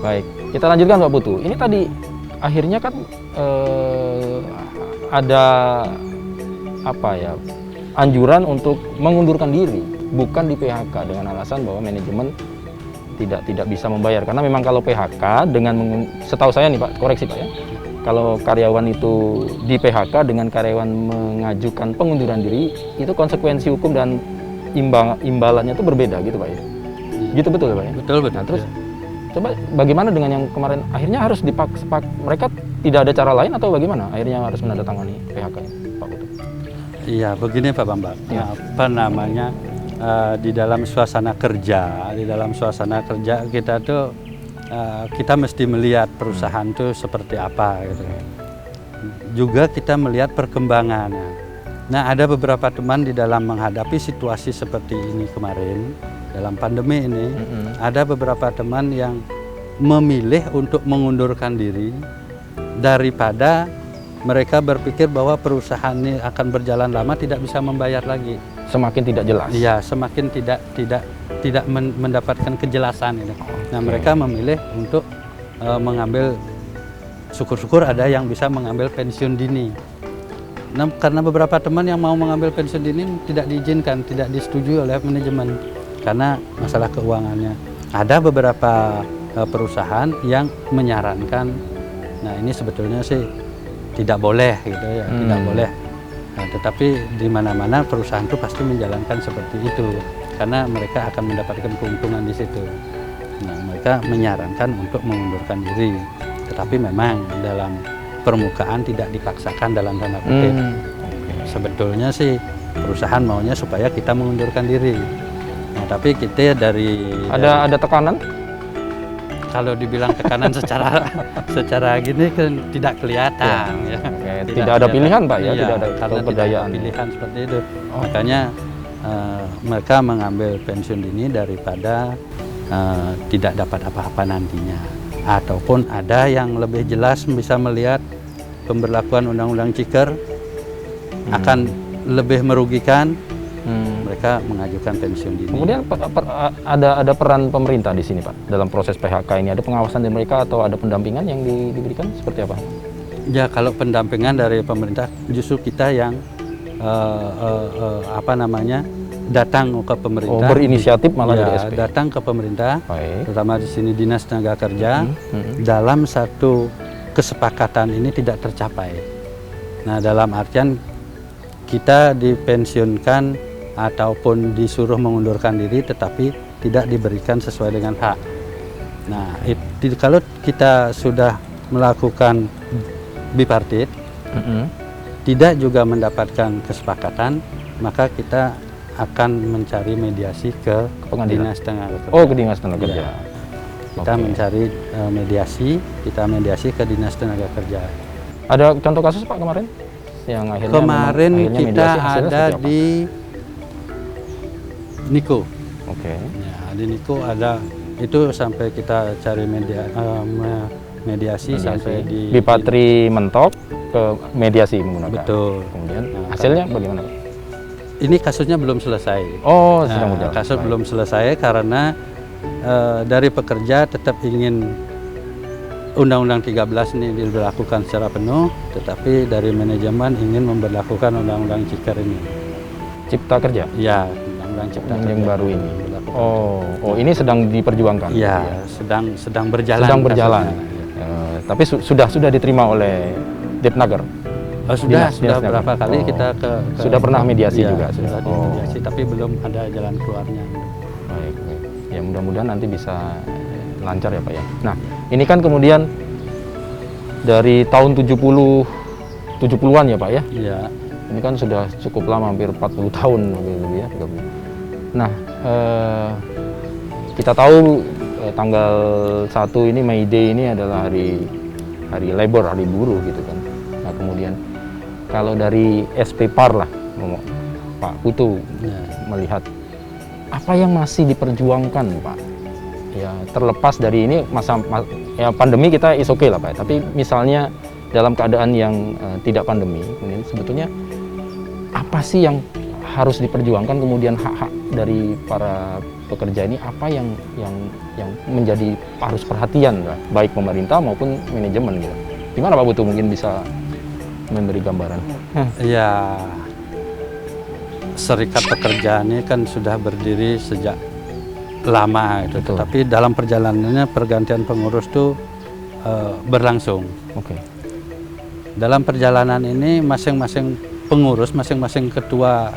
Baik, kita lanjutkan Pak Putu. Ini tadi akhirnya kan ada apa ya, anjuran untuk mengundurkan diri, bukan di PHK dengan alasan bahwa manajemen tidak bisa membayar. Karena memang kalau PHK dengan setahu saya nih Pak, koreksi Pak ya, kalau karyawan itu di PHK dengan karyawan mengajukan pengunduran diri, itu konsekuensi hukum dan imbalannya itu berbeda gitu Pak ya. Gitu betul ya Pak ya? Betul. Nah, terus coba bagaimana dengan yang kemarin akhirnya harus mereka tidak ada cara lain atau bagaimana akhirnya harus menandatangani PHK ini Pak Putu? Iya, begini Pak Bambang. Ya. Apa namanya, di dalam suasana kerja kita tuh kita mesti melihat perusahaan tuh seperti apa gitu. Juga kita melihat perkembangan. Nah, ada beberapa teman di dalam menghadapi situasi seperti ini kemarin dalam pandemi ini, ada beberapa teman yang memilih untuk mengundurkan diri daripada mereka berpikir bahwa perusahaan ini akan berjalan lama, tidak bisa membayar lagi. Semakin tidak jelas. Iya, semakin tidak mendapatkan kejelasan ini. Nah, mereka memilih untuk mengambil, syukur-syukur ada yang bisa mengambil pensiun dini. Nah, karena beberapa teman yang mau mengambil pensiun dini tidak diizinkan, tidak disetujui oleh manajemen karena masalah keuangannya. Ada beberapa perusahaan yang menyarankan, nah ini sebetulnya sih tidak boleh gitu ya, tidak boleh. Nah, tetapi di mana-mana perusahaan itu pasti menjalankan seperti itu karena mereka akan mendapatkan keuntungan di situ. Nah, mereka menyarankan untuk mengundurkan diri, tetapi memang dalam permukaan tidak dipaksakan dalam tanda kutip. Sebetulnya sih perusahaan maunya supaya kita mengundurkan diri. Nah, tapi kita dari ada tekanan? Kalau dibilang tekanan secara gini kan tidak kelihatan ya. Tidak ada pilihan Pak ya, iya, tidak ada pemberdayaan. Pilihan seperti itu. Makanya mereka mengambil pensiun dini daripada tidak dapat apa-apa nantinya. Ataupun ada yang lebih jelas bisa melihat pemberlakuan Undang-Undang Ciker akan lebih merugikan, mereka mengajukan pensiun dini. Kemudian ada peran pemerintah di sini Pak dalam proses PHK ini, ada pengawasan dari mereka atau ada pendampingan yang diberikan seperti apa? Ya, kalau pendampingan dari pemerintah justru kita yang datang ke pemerintah. Berinisiatif malah dari SP. Datang ke pemerintah, terutama di sini Dinas Tenaga Kerja, dalam satu kesepakatan ini tidak tercapai. Nah, dalam artian kita dipensiunkan ataupun disuruh mengundurkan diri tetapi tidak diberikan sesuai dengan hak. Nah, kalau kita sudah melakukan bipartit, tidak juga mendapatkan kesepakatan, maka kita akan mencari mediasi ke Dinas Tenaga Kerja. Ke Dinas Tenaga Kerja. Ya. Kita mencari mediasi ke Dinas Tenaga Kerja. Ada contoh kasus Pak kemarin? Yang akhirnya kita ada di Niko. Ya, di Niko ada itu sampai kita cari mediasi sampai di Bipatri mentok ke mediasi menggunakan. Betul. Kemudian hasilnya bagaimana? Ini kasusnya belum selesai. Sedang berjalan. Kasus belum selesai karena dari pekerja tetap ingin Undang-Undang 13 ini diberlakukan secara penuh, tetapi dari manajemen ingin memberlakukan Undang-Undang Ciker ini. Cipta Kerja? Ya, Undang-Undang Cipta Kerja yang baru ini. Ini sedang diperjuangkan. Ya, sedang berjalan. Sedang berjalan. Tapi sudah diterima oleh Depnaker. Sudah berapa kali kita sudah pernah mediasi juga. Sudah mediasi, tapi belum ada jalan keluarnya. Baik. Ya mudah-mudahan nanti bisa lancar ya Pak ya. Nah, ini kan kemudian dari tahun 70-an ya Pak ya? Iya. Ini kan sudah cukup lama, hampir 40 tahun lebih ya. Nah, kita tahu tanggal 1 ini May Day ini adalah hari labor, hari buruh gitu kan. Nah, kemudian kalau dari SP PAR lah, Pak Putu melihat apa yang masih diperjuangkan Pak? Ya terlepas dari ini ya pandemi kita is okay lah Pak. Tapi misalnya dalam keadaan yang tidak pandemi, kemudian sebetulnya apa sih yang harus diperjuangkan kemudian hak-hak dari para pekerja ini apa yang menjadi harus perhatian lah, baik pemerintah maupun manajemen gitu. Gimana Pak Putu, mungkin bisa memberi gambaran? Ya, serikat pekerja ini kan sudah berdiri sejak lama gitu. Betul. Tapi dalam perjalanannya pergantian pengurus itu berlangsung. Oke. Dalam perjalanan ini masing-masing pengurus, masing-masing ketua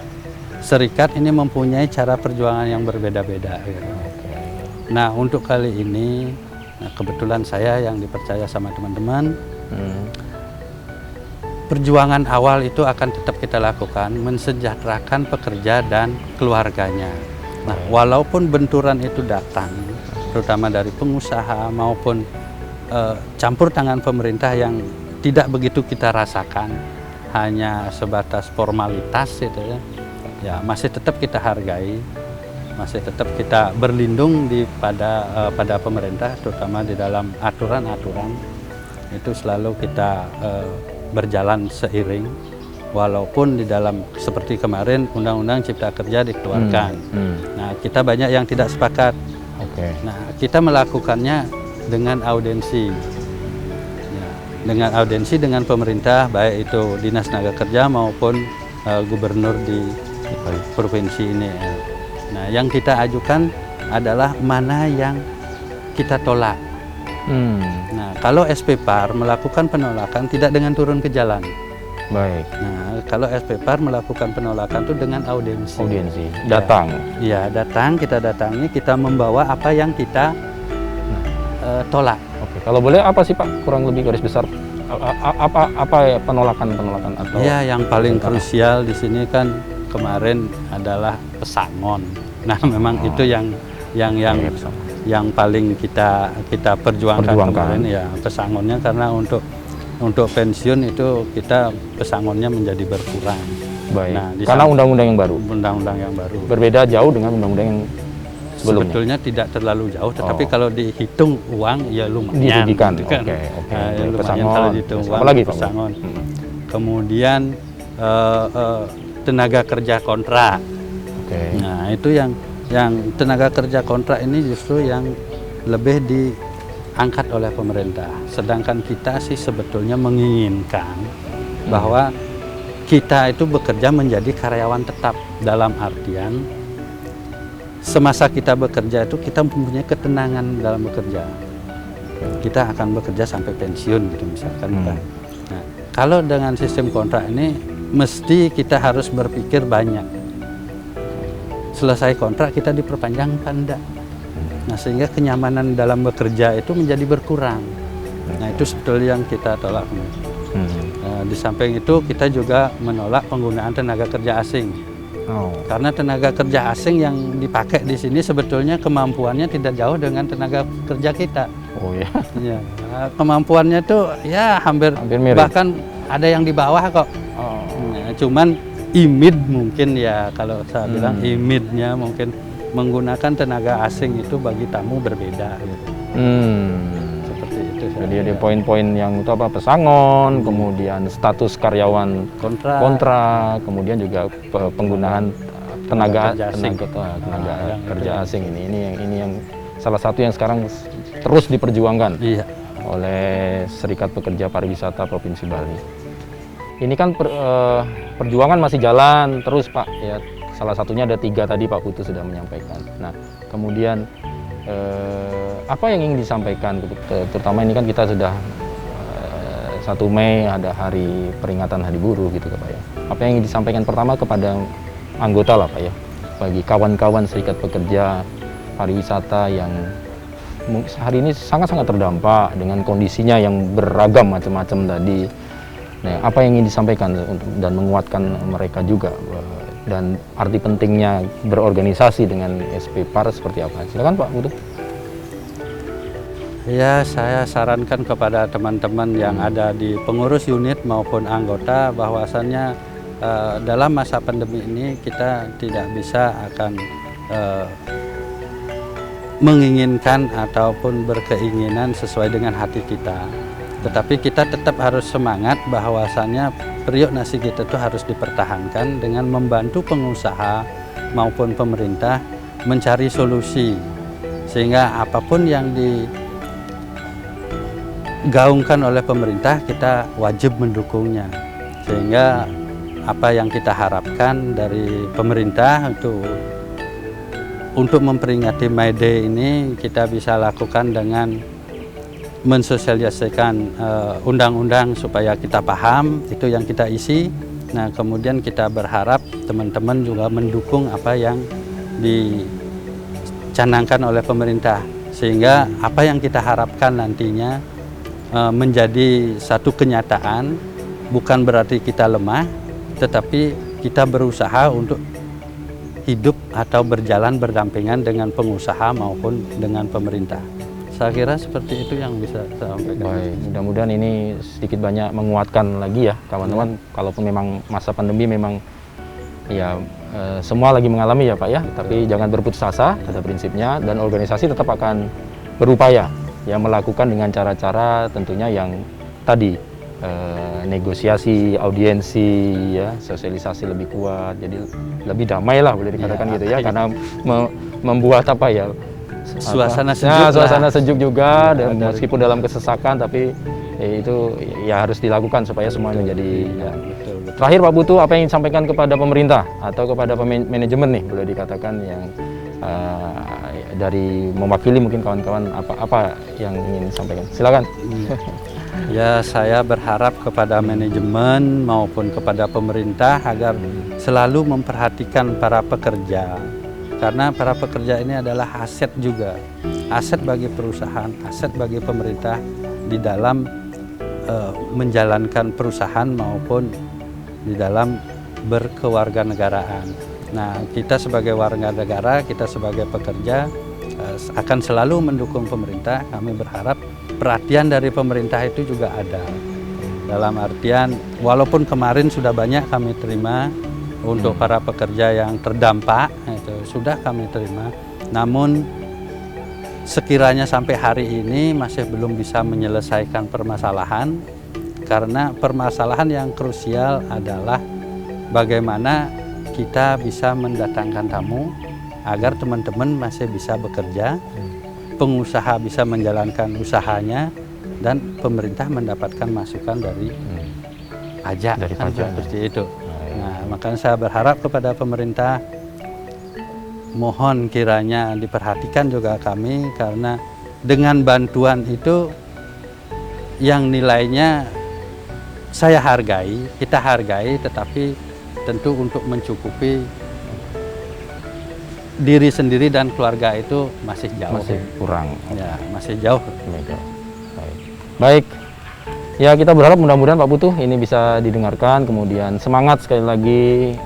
serikat ini mempunyai cara perjuangan yang berbeda-beda gitu. Nah, untuk kali ini kebetulan saya yang dipercaya sama teman-teman, perjuangan awal itu akan tetap kita lakukan, mensejahterakan pekerja dan keluarganya. Nah, walaupun benturan itu datang, terutama dari pengusaha maupun campur tangan pemerintah yang tidak begitu kita rasakan, hanya sebatas formalitas itu ya, masih tetap kita hargai, masih tetap kita berlindung pada pemerintah, terutama di dalam aturan-aturan itu selalu kita berjalan seiring, walaupun di dalam seperti kemarin Undang-Undang Cipta Kerja dikeluarkan. Nah, kita banyak yang tidak sepakat. Nah, kita melakukannya dengan audiensi, ya, dengan pemerintah, baik itu Dinas Tenaga Kerja maupun gubernur di provinsi ini. Nah, yang kita ajukan adalah mana yang kita tolak. Nah, kalau SPPAR melakukan penolakan tidak dengan turun ke jalan. Baik. Nah, kalau SPPAR melakukan penolakan itu dengan audiensi. Audiensi, datang. Ya, datang, kita datangi, kita membawa apa yang kita tolak. Oke. Kalau boleh apa sih Pak, kurang lebih garis besar apa ya penolakan atau? Ya, yang paling krusial di sini kan kemarin adalah pesangon. Nah, memang itu yang paling kita perjuangkan kemarin ya, pesangonnya, karena untuk pensiun itu kita pesangonnya menjadi berkurang. Baik. Nah, karena undang-undang yang baru. Undang-undang yang baru. Berbeda jauh dengan undang-undang yang sebelumnya. Sebetulnya tidak terlalu jauh, tetapi kalau dihitung uang ya lumayan. Dirugikan. Gitu kan. Oke. Nah, ya lumayan Pesangon. kalau dihitung uang. Apalagi Pak? Pesangon. Kemudian tenaga kerja kontrak. Oke. Nah, itu yang tenaga kerja kontrak ini justru yang lebih diangkat oleh pemerintah. Sedangkan kita sih sebetulnya menginginkan bahwa kita itu bekerja menjadi karyawan tetap, dalam artian semasa kita bekerja itu kita mempunyai ketenangan dalam bekerja. Kita akan bekerja sampai pensiun gitu misalkan. Nah, kalau dengan sistem kontrak ini mesti kita harus berpikir banyak. Selesai kontrak kita diperpanjang apa enggak. Nah, sehingga kenyamanan dalam bekerja itu menjadi berkurang. Nah, itu sebetulnya yang kita tolak. Di samping itu kita juga menolak penggunaan tenaga kerja asing. Karena tenaga kerja asing yang dipakai di sini sebetulnya kemampuannya tidak jauh dengan tenaga kerja kita. Oh ya. Ya, kemampuannya tuh ya hampir mirip. Bahkan ada yang di bawah kok. Nah, cuman imid mungkin ya, kalau saya bilang imidnya mungkin menggunakan tenaga asing itu bagi tamu berbeda gitu. Seperti itu. Jadi ada poin-poin yang itu apa, pesangon, kemudian status karyawan kontrak, kemudian juga penggunaan tenaga kerja asing ini yang salah satu yang sekarang terus diperjuangkan oleh Serikat Pekerja Pariwisata Provinsi Bali. Ini kan perjuangan masih jalan terus Pak ya. Salah satunya ada 3 tadi Pak Putu sudah menyampaikan. Nah, kemudian apa yang ingin disampaikan, terutama ini kan kita sudah 1 Mei ada hari peringatan Hari Buruh gitu Pak ya. Apa yang ingin disampaikan pertama kepada anggota lah Pak ya, bagi kawan-kawan Serikat Pekerja Pariwisata yang hari ini sangat-sangat terdampak dengan kondisinya yang beragam macam-macam tadi. Nah, apa yang ingin disampaikan dan menguatkan mereka juga, dan arti pentingnya berorganisasi dengan SPPAR seperti apa? Silakan Pak Putu. Ya, saya sarankan kepada teman-teman yang ada di pengurus unit maupun anggota bahwasannya dalam masa pandemi ini kita tidak bisa akan menginginkan ataupun berkeinginan sesuai dengan hati kita. Tetapi kita tetap harus semangat bahwasannya periuk nasi kita itu harus dipertahankan dengan membantu pengusaha maupun pemerintah mencari solusi, sehingga apapun yang digaungkan oleh pemerintah kita wajib mendukungnya, sehingga apa yang kita harapkan dari pemerintah untuk memperingati May Day ini kita bisa lakukan dengan mensosialisasikan undang-undang supaya kita paham itu yang kita isi. Nah, kemudian kita berharap teman-teman juga mendukung apa yang dicanangkan oleh pemerintah, sehingga apa yang kita harapkan nantinya menjadi satu kenyataan. Bukan berarti kita lemah, tetapi kita berusaha untuk hidup atau berjalan berdampingan dengan pengusaha maupun dengan pemerintah. Saya kira seperti itu yang bisa saya sampaikan. Baik, mudah-mudahan ini sedikit banyak menguatkan lagi ya kawan-kawan. Kalaupun memang masa pandemi memang ya semua lagi mengalami ya Pak ya, tapi jangan berputus asa pada prinsipnya, dan organisasi tetap akan berupaya ya melakukan dengan cara-cara tentunya yang tadi negosiasi, audiensi ya, sosialisasi lebih kuat, jadi lebih damai lah boleh dikatakan Ya, gitu ya, karena membuat apa ya, suasana sejuk, nah, suasana sejuk juga, ya, dan meskipun dalam kesesakan, tapi itu ya harus dilakukan supaya semuanya menjadi ya. Betul. Terakhir Pak Putu, apa yang disampaikan kepada pemerintah atau kepada manajemen nih boleh dikatakan yang dari mewakili mungkin kawan-kawan, apa yang ingin disampaikan, silakan. Ya, saya berharap kepada manajemen maupun kepada pemerintah agar selalu memperhatikan para pekerja. Karena para pekerja ini adalah aset juga, aset bagi perusahaan, aset bagi pemerintah di dalam menjalankan perusahaan maupun di dalam berkewarganegaraan. Nah, kita sebagai warga negara, kita sebagai pekerja akan selalu mendukung pemerintah. Kami berharap perhatian dari pemerintah itu juga ada. Dalam artian, walaupun kemarin sudah banyak kami terima untuk para pekerja yang terdampak, itu sudah kami terima. Namun sekiranya sampai hari ini masih belum bisa menyelesaikan permasalahan, karena permasalahan yang krusial adalah bagaimana kita bisa mendatangkan tamu agar teman-teman masih bisa bekerja, pengusaha bisa menjalankan usahanya, dan pemerintah mendapatkan masukan dari pajak, dari pajak seperti itu. Nah, makanya saya berharap kepada pemerintah, mohon kiranya diperhatikan juga kami, karena dengan bantuan itu yang nilainya saya hargai, kita hargai, tetapi tentu untuk mencukupi diri sendiri dan keluarga itu masih jauh. Masih kurang. Ya, masih jauh. Baik. Ya, kita berharap mudah-mudahan Pak Putu ini bisa didengarkan, kemudian semangat sekali lagi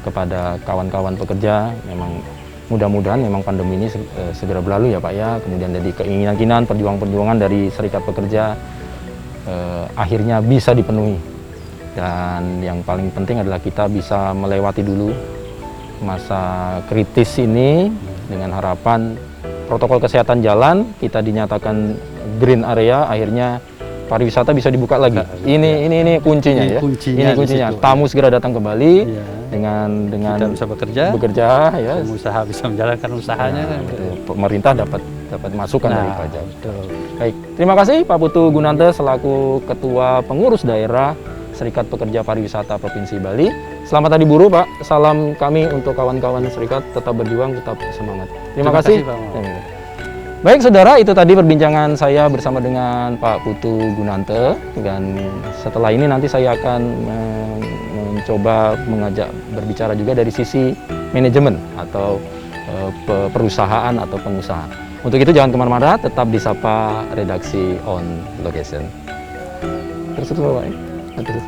kepada kawan-kawan pekerja. Memang mudah-mudahan memang pandemi ini segera berlalu ya Pak ya, kemudian jadi keinginan perjuangan dari serikat pekerja akhirnya bisa dipenuhi, dan yang paling penting adalah kita bisa melewati dulu masa kritis ini dengan harapan protokol kesehatan jalan, kita dinyatakan green area, akhirnya pariwisata bisa dibuka lagi. Ini kuncinya ya. Ini kuncinya. Tamu segera datang kembali ya. dengan kita bisa bekerja ya. Pengusaha bisa menjalankan usahanya. Nah, pemerintah dapat masukan dari pajak. Betul. Baik, terima kasih Pak Putu Gunante selaku Ketua Pengurus Daerah Serikat Pekerja Pariwisata Provinsi Bali. Selamat Hari Buruh Pak. Salam kami untuk kawan-kawan serikat, tetap berjuang, tetap semangat. Terima kasih Pak. Baik saudara, itu tadi perbincangan saya bersama dengan Pak Putu Gunante, dan setelah ini nanti saya akan mencoba mengajak berbicara juga dari sisi manajemen atau perusahaan atau pengusaha. Untuk itu jangan kemana-mana, tetap disapa redaksi on location. Terus Pak. Terus.